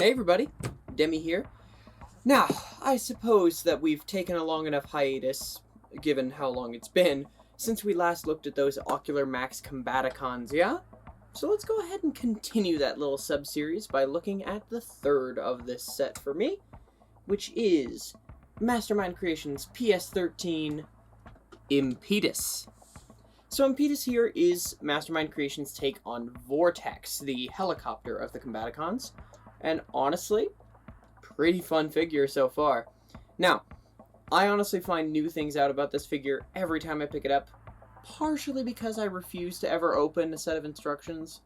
Hey everybody, Demi here. Now, I suppose that we've taken a long enough hiatus, given how long it's been, since we last looked at those Ocular Max Combaticons, yeah? So let's go ahead and continue that little sub-series by looking at the third of this set for me, which is Mastermind Creations PS-13 IMPETUS. So IMPETUS here is Mastermind Creations' take on Vortex, the helicopter of the Combaticons, and honestly, pretty fun figure so far. Now, I honestly find new things out about this figure every time I pick it up, partially because I refuse to ever open a set of instructions,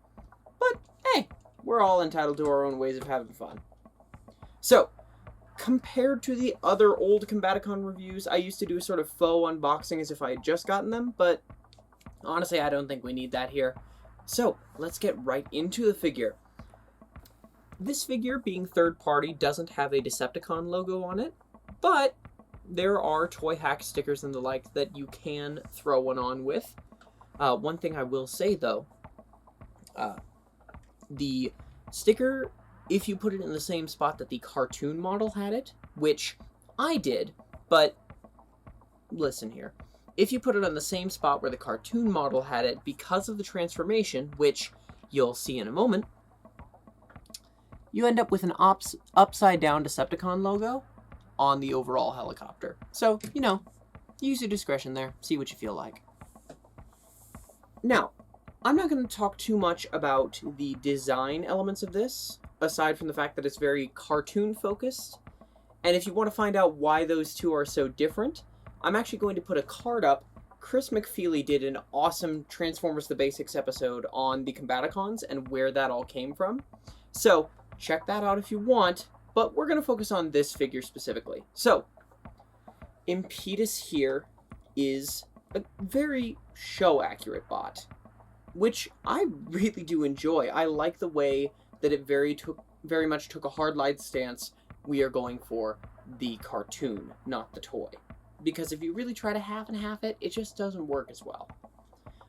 but hey, we're all entitled to our own ways of having fun. So, compared to the other old Combaticon reviews, I used to do a sort of faux unboxing as if I had just gotten them, but honestly, I don't think we need that here. So, let's get right into the figure. This figure, being third-party, doesn't have a Decepticon logo on it, but there are toy hack stickers and the like that you can throw one on with. One thing I will say, though, the sticker, if you put it in the same spot that the cartoon model had it, which I did, but listen here. If you put it on the same spot where the cartoon model had it, because of the transformation, which you'll see in a moment, you end up with an upside-down Decepticon logo on the overall helicopter. So, you know, use your discretion there. See what you feel like. Now, I'm not going to talk too much about the design elements of this, aside from the fact that it's very cartoon-focused. And if you want to find out why those two are so different, I'm actually going to put a card up. Chris McFeely did an awesome Transformers The Basics episode on the Combaticons and where that all came from. So, check that out if you want, but we're going to focus on this figure specifically. So, IMPETUS here is a very show-accurate bot, which I really do enjoy. I like the way that it very much took a hard-line stance. We are going for the cartoon, not the toy. Because if you really try to half and half it, it just doesn't work as well.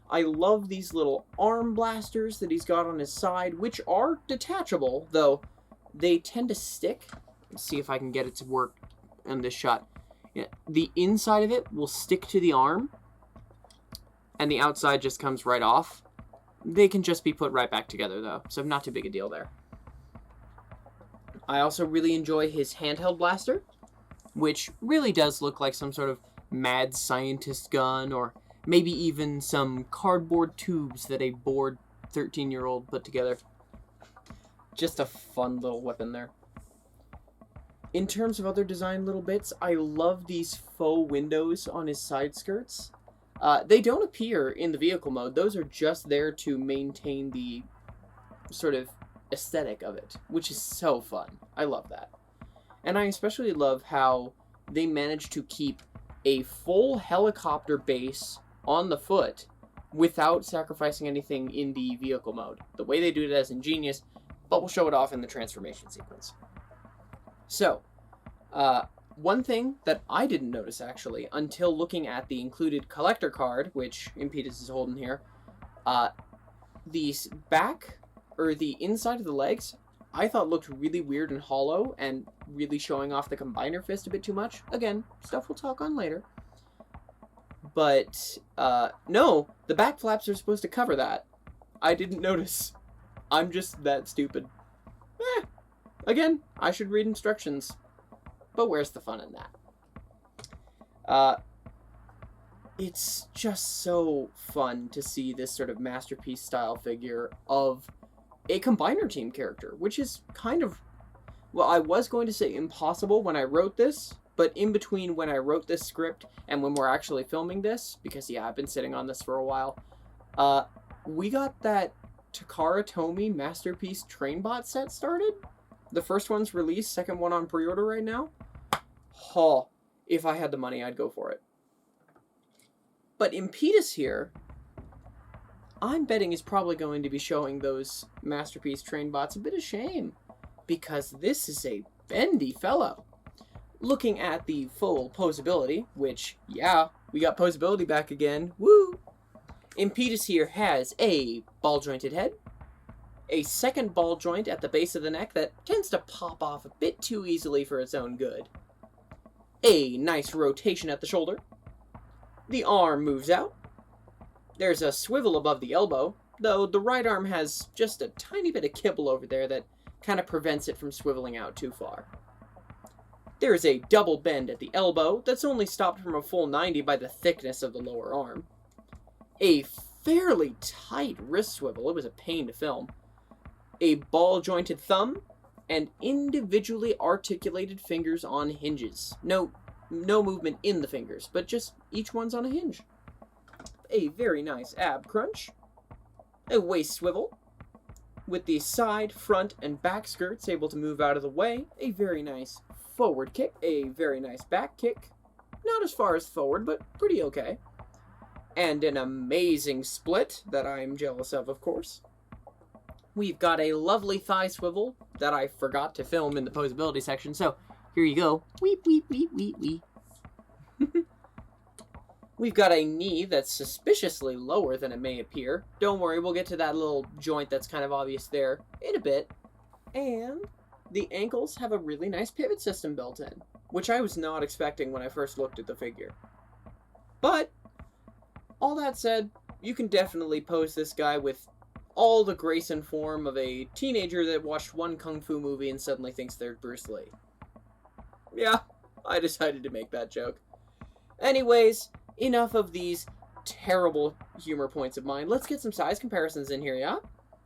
I love these little arm blasters that he's got on his side, which are detachable, though they tend to stick. Let's see if I can get it to work in this shot. Yeah, the inside of it will stick to the arm, and the outside just comes right off. They can just be put right back together, though, so not too big a deal there. I also really enjoy his Handheld Blaster, which really does look like some sort of mad scientist gun, or maybe even some cardboard tubes that a bored 13-year-old put together. Just a fun little weapon there. In terms of other design little bits, I love these faux windows on his side skirts. They don't appear in the vehicle mode. Those are just there to maintain the sort of aesthetic of it, which is so fun. I love that. And I especially love how they managed to keep a full helicopter base on the foot without sacrificing anything in the vehicle mode. The way they do it is ingenious, but we'll show it off in the transformation sequence. So, one thing that I didn't notice actually until looking at the included collector card, which IMPETUS is holding here, the back, or the inside of the legs, I thought looked really weird and hollow and really showing off the combiner fist a bit too much. Again, stuff we'll talk on later. But, no, the back flaps are supposed to cover that. I didn't notice. I'm just that stupid. Again, I should read instructions. But where's the fun in that? It's just so fun to see this sort of masterpiece style figure of a combiner team character, which is kind of, well, I was going to say impossible when I wrote this, but in between when I wrote this script and when we're actually filming this, because yeah, I've been sitting on this for a while, we got that Takara Tomy Masterpiece Trainbot set started. The first one's released, second one on pre-order right now. Oh, if I had the money, I'd go for it. But IMPETUS here, I'm betting is probably going to be showing those Masterpiece Trainbots a bit of shame, because this is a bendy fellow. Looking at the full posability, which, yeah, we got posability back again, woo! IMPETUS here has a ball-jointed head, A second ball joint at the base of the neck that tends to pop off a bit too easily for its own good. A nice rotation at the shoulder. The arm moves out. There's a swivel above the elbow, though the right arm has just a tiny bit of kibble over there that kind of prevents it from swiveling out too far. There is a double bend at the elbow that's only stopped from a full 90 by the thickness of the lower arm. A fairly tight wrist swivel, it was a pain to film. A ball-jointed thumb, and individually articulated fingers on hinges. No movement in the fingers, but just each one's on a hinge. A very nice ab crunch. A waist swivel, with the side, front, and back skirts able to move out of the way. A very nice forward kick. A very nice back kick. Not as far as forward, but pretty okay. And an amazing split that I'm jealous of course. We've got a lovely thigh swivel that I forgot to film in the posability section, so here you go. Weep, weep, weep, weep, weep. We've got a knee that's suspiciously lower than it may appear. Don't worry, we'll get to that little joint that's kind of obvious there in a bit. And the ankles have a really nice pivot system built in, which I was not expecting when I first looked at the figure. But, all that said, you can definitely pose this guy with all the grace and form of a teenager that watched one kung fu movie and suddenly thinks they're Bruce Lee. Yeah, I decided to make that joke. Anyways, enough of these terrible humor points of mine. Let's get some size comparisons in here, yeah?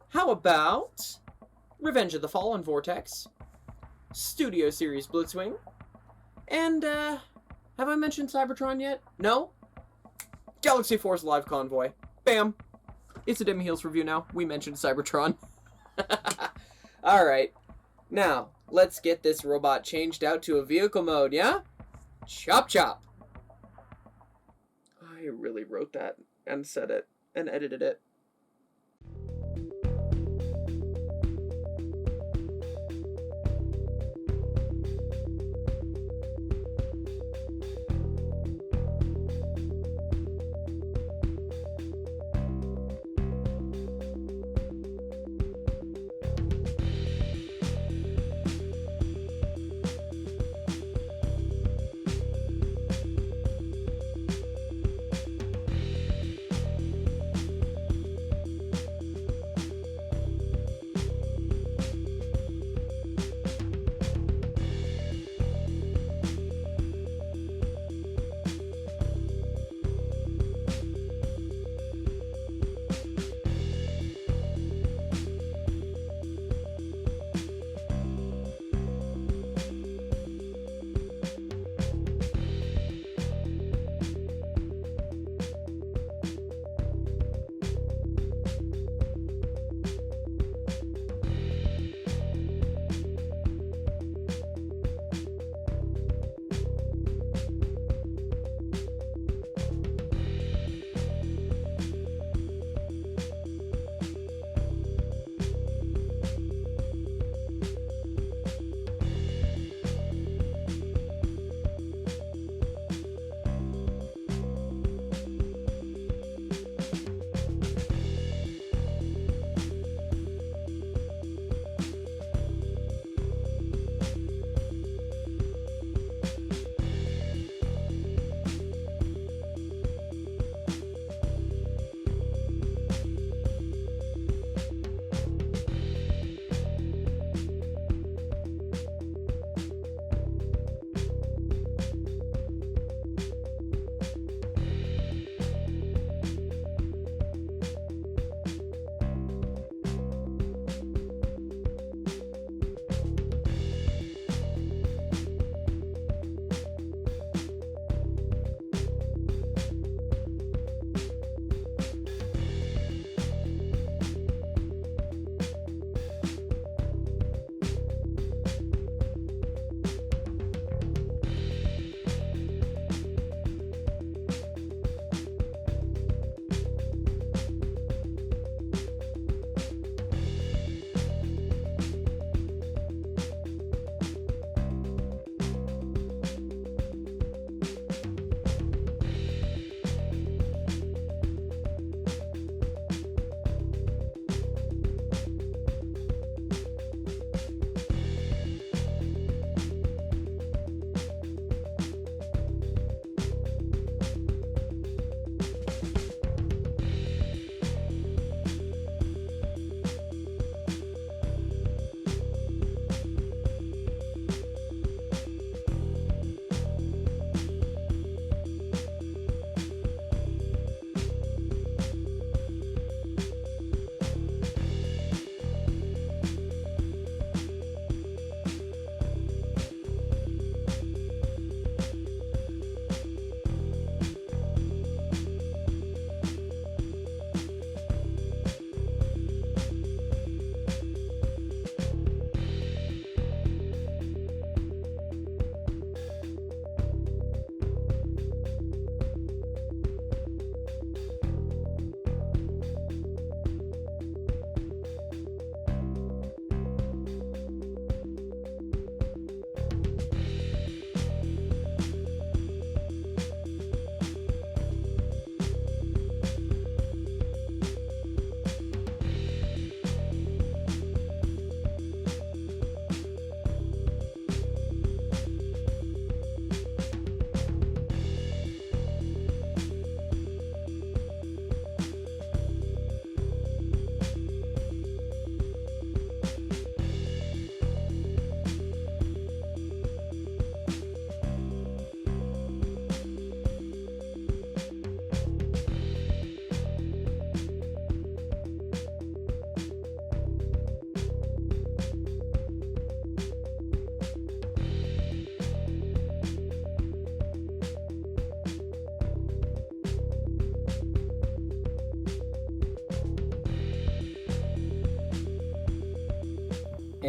How about Revenge of the Fallen Vortex, Studio Series Blitzwing, and, have I mentioned Cybertron yet? No? Galaxy Force Live Convoy. Bam! It's a Demi Heels review now. We mentioned Cybertron. Alright. Now, let's get this robot changed out to a vehicle mode, yeah? Chop chop! I really wrote that and said it and edited it.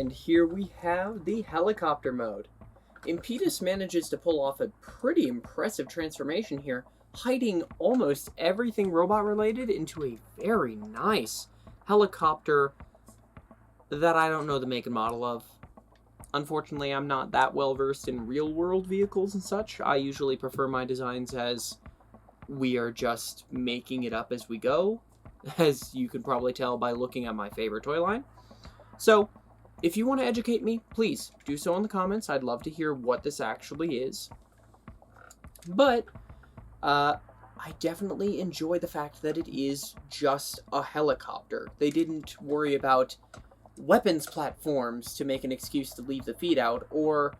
And here we have the helicopter mode. IMPETUS manages to pull off a pretty impressive transformation here, hiding almost everything robot related into a very nice helicopter that I don't know the make and model of. Unfortunately, I'm not that well versed in real world vehicles and such. I usually prefer my designs as we are just making it up as we go, as you can probably tell by looking at my favorite toy line. So, if you want to educate me, please do so in the comments. I'd love to hear what this actually is. But, I definitely enjoy the fact that it is just a helicopter. They didn't worry about weapons platforms to make an excuse to leave the feet out, or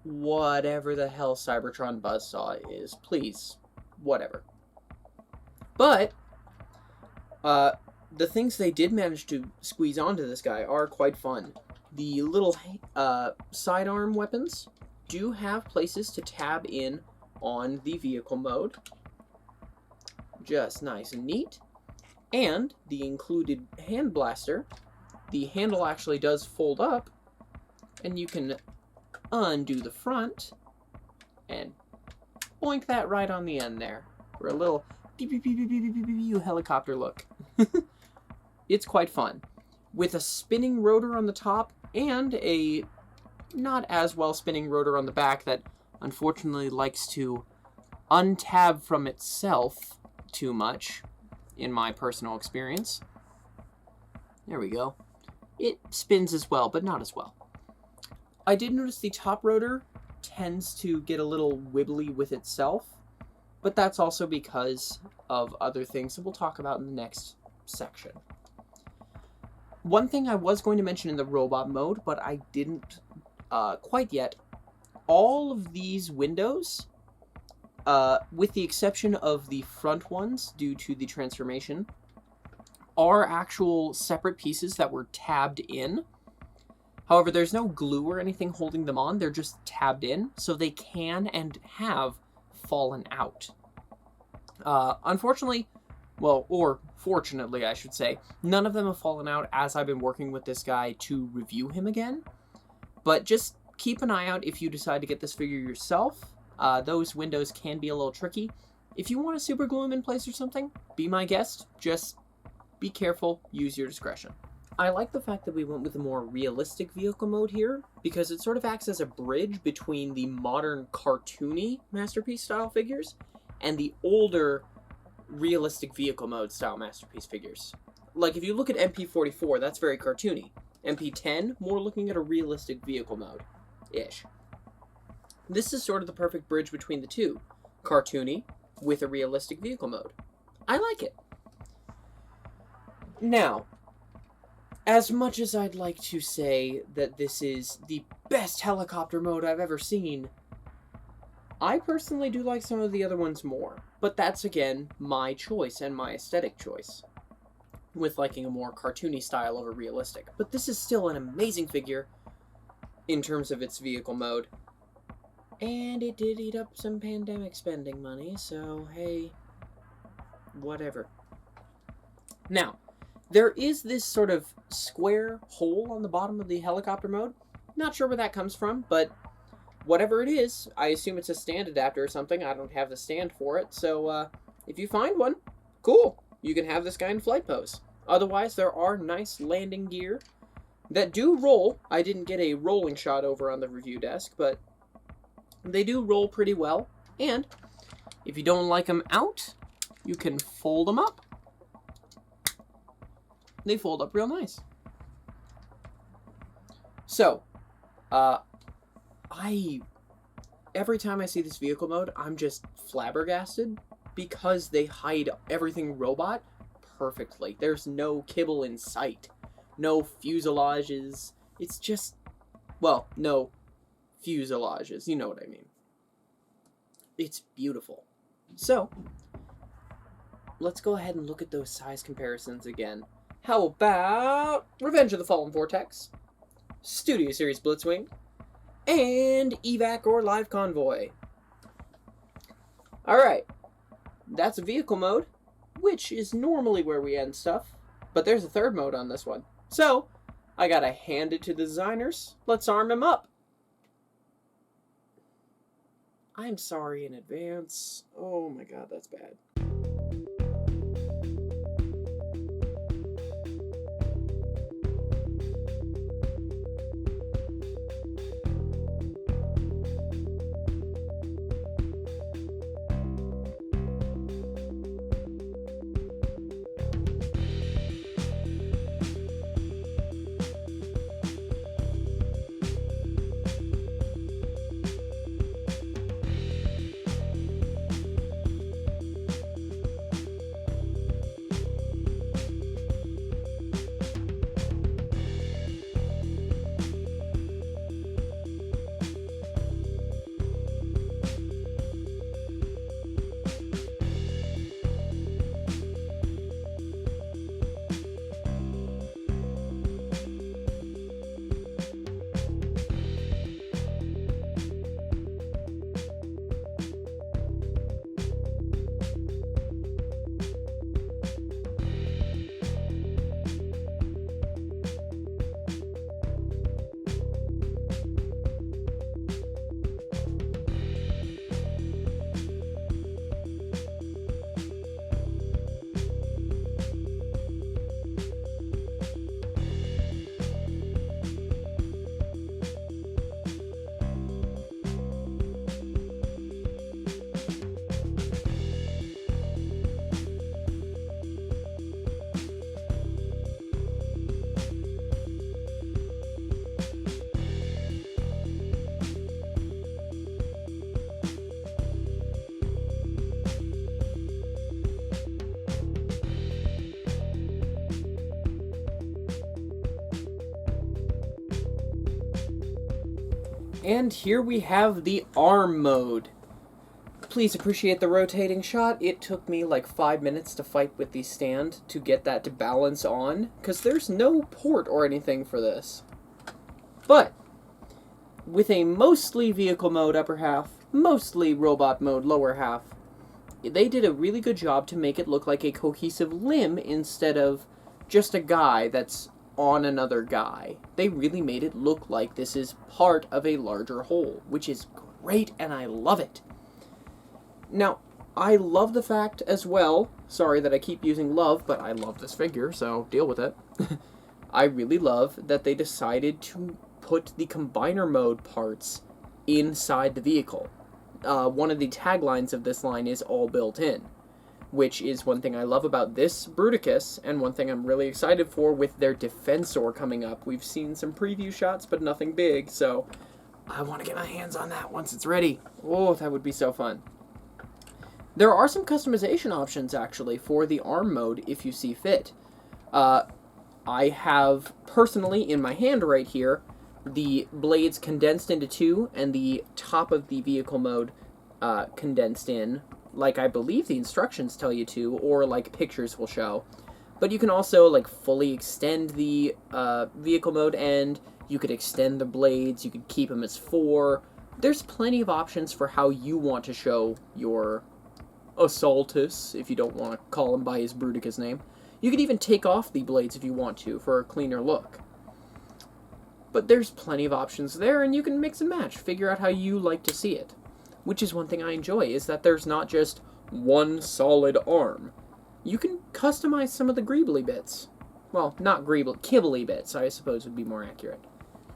whatever the hell Cybertron Buzzsaw is. Please, whatever. But, the things they did manage to squeeze onto this guy are quite fun. The little sidearm weapons do have places to tab in on the vehicle mode. Just nice and neat. And the included hand blaster, the handle actually does fold up, and you can undo the front and boink that right on the end there for a little pew pew pew pew pew pew pew helicopter look. It's quite fun, with a spinning rotor on the top and a not as well spinning rotor on the back that unfortunately likes to untab from itself too much, in my personal experience. There we go. It spins as well, but not as well. I did notice the top rotor tends to get a little wibbly with itself, but that's also because of other things that we'll talk about in the next section. One thing I was going to mention in the robot mode, but I didn't quite yet, all of these windows, with the exception of the front ones due to the transformation, are actual separate pieces that were tabbed in. However, there's no glue or anything holding them on, they're just tabbed in, so they can and have fallen out. Unfortunately, well, or fortunately, I should say, none of them have fallen out as I've been working with this guy to review him again. But just keep an eye out if you decide to get this figure yourself. Those windows can be a little tricky. If you want to super glue them in place or something, be my guest. Just be careful, use your discretion. I like the fact that we went with a more realistic vehicle mode here, because it sort of acts as a bridge between the modern cartoony Masterpiece style figures and the older realistic vehicle mode style Masterpiece figures. Like if you look at MP44, that's very cartoony. MP10, more looking at a realistic vehicle mode-ish. This is sort of the perfect bridge between the two. Cartoony with a realistic vehicle mode. I like it. Now, as much as I'd like to say that this is the best helicopter mode I've ever seen, I personally do like some of the other ones more. But that's, again, my choice and my aesthetic choice, with liking a more cartoony style over realistic. But this is still an amazing figure in terms of its vehicle mode. And it did eat up some pandemic spending money, so hey, whatever. Now, there is this sort of square hole on the bottom of the helicopter mode. Not sure where that comes from, but whatever it is, I assume it's a stand adapter or something. I don't have the stand for it, so if you find one, cool. You can have this guy in flight pose. Otherwise, there are nice landing gear that do roll. I didn't get a rolling shot over on the review desk, but they do roll pretty well. And if you don't like them out, you can fold them up. They fold up real nice. So, every time I see this vehicle mode, I'm just flabbergasted because they hide everything robot perfectly. There's no kibble in sight. No fuselages. It's just, well, no fuselages. You know what I mean. It's beautiful. So, let's go ahead and look at those size comparisons again. How about Revenge of the Fallen Vortex, Studio Series Blitzwing, and Evac or Live Convoy. Alright, that's a vehicle mode, which is normally where we end stuff, but there's a third mode on this one. So, I gotta hand it to the designers. Let's arm him up. I'm sorry in advance. Oh my god, that's bad. And here we have the arm mode. Please appreciate the rotating shot. It took me like 5 minutes to fight with the stand to get that to balance on, because there's no port or anything for this. But, with a mostly vehicle mode upper half, mostly robot mode lower half, they did a really good job to make it look like a cohesive limb instead of just a guy that's on another guy. They really made it look like this is part of a larger whole, which is great, and I love it. Now, I love the fact as well, sorry that I keep using love, but I love this figure, so deal with it. I really love that they decided to put the combiner mode parts inside the vehicle. One of the taglines of this line is all built in, which is one thing I love about this Bruticus, and one thing I'm really excited for with their Defensor coming up. We've seen some preview shots, but nothing big, so I want to get my hands on that once it's ready. Oh, that would be so fun. There are some customization options, actually, for the arm mode, if you see fit. I have, personally, in my hand right here, the blades condensed into two, and the top of the vehicle mode condensed in, like I believe the instructions tell you to, or like pictures will show. But you can also like fully extend the vehicle mode end, you could extend the blades, you could keep them as 4. There's plenty of options for how you want to show your Assaultus, if you don't want to call him by his Bruticus name. You could even take off the blades if you want to, for a cleaner look. But there's plenty of options there, and you can mix and match, figure out how you like to see it. Which is one thing I enjoy, is that there's not just one solid arm. You can customize some of the greebly bits. Well, not greebly, kibbly bits, I suppose would be more accurate.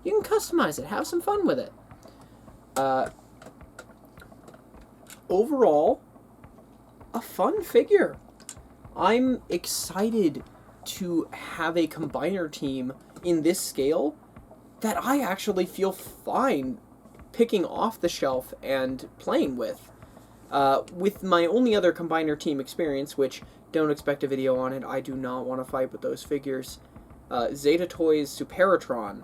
You can customize it, have some fun with it. Overall, a fun figure. I'm excited to have a combiner team in this scale that I actually feel fine picking off the shelf and playing with. With my only other combiner team experience, which don't expect a video on it, I do not want to fight with those figures, Zeta Toys Superatron.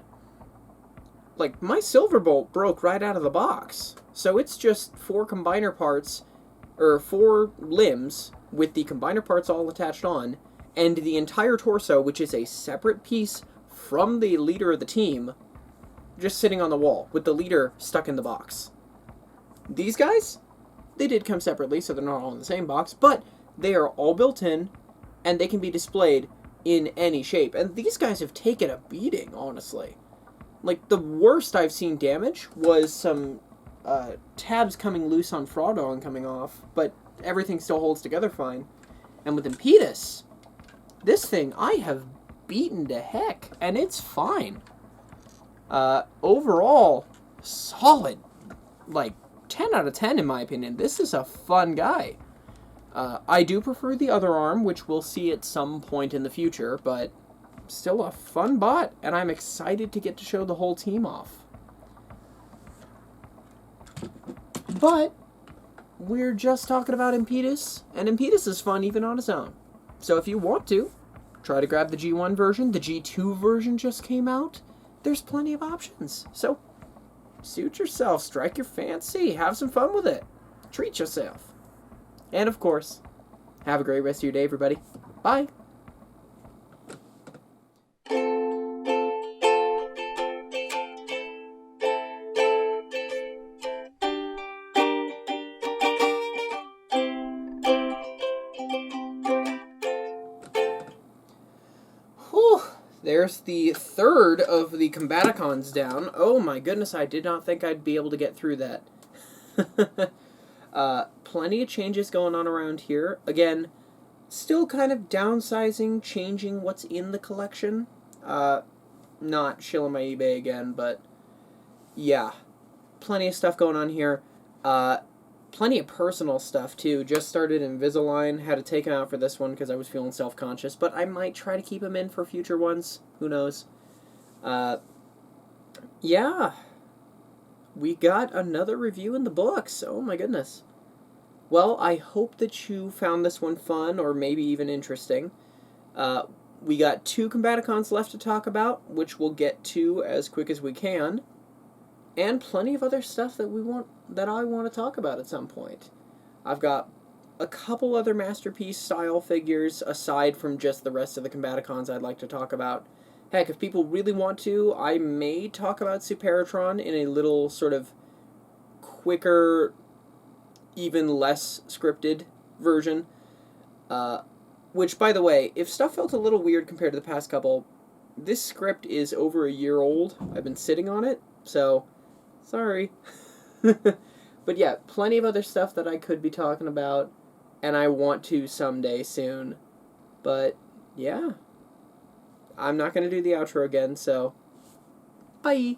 Like, my Silverbolt broke right out of the box. So it's just 4 combiner parts, or 4 limbs, with the combiner parts all attached on, and the entire torso, which is a separate piece from the leader of the team, just sitting on the wall, with the leader stuck in the box. These guys, they did come separately, so they're not all in the same box, but they are all built in, and they can be displayed in any shape. And these guys have taken a beating, honestly. Like, the worst I've seen damage was some tabs coming loose on Frodo and coming off, but everything still holds together fine. And with Impetus, this thing I have beaten to heck, and it's fine. Overall, solid. Like, 10 out of 10 in my opinion. This is a fun guy. I do prefer the other arm, which we'll see at some point in the future, but still a fun bot, and I'm excited to get to show the whole team off. But we're just talking about Impetus, and Impetus is fun even on its own. So if you want to, try to grab the G1 version. The G2 version just came out. There's plenty of options. So suit yourself, strike your fancy, have some fun with it. Treat yourself. And of course, have a great rest of your day, everybody. Bye. Whew. There's the third of the Combaticons down. Oh my goodness, I did not think I'd be able to get through that. Plenty of changes going on around here. Again, still kind of downsizing, changing what's in the collection. Not shilling my eBay again, but yeah. Plenty of stuff going on here. Plenty of personal stuff, too. Just started Invisalign. Had to take him out for this one because I was feeling self-conscious, but I might try to keep him in for future ones. Who knows? Yeah. We got another review in the books. Oh my goodness. Well, I hope that you found this one fun or maybe even interesting. We got 2 Combaticons left to talk about, which we'll get to as quick as we can. And plenty of other stuff that I want to talk about at some point. I've got a couple other Masterpiece style figures aside from just the rest of the Combaticons I'd like to talk about. Heck, if people really want to, I may talk about Superatron in a little sort of quicker, even less scripted version. Which, by the way, if stuff felt a little weird compared to the past couple, this script is over a year old. I've been sitting on it, so sorry. But yeah, plenty of other stuff that I could be talking about, and I want to someday soon. But yeah, I'm not going to do the outro again, so bye.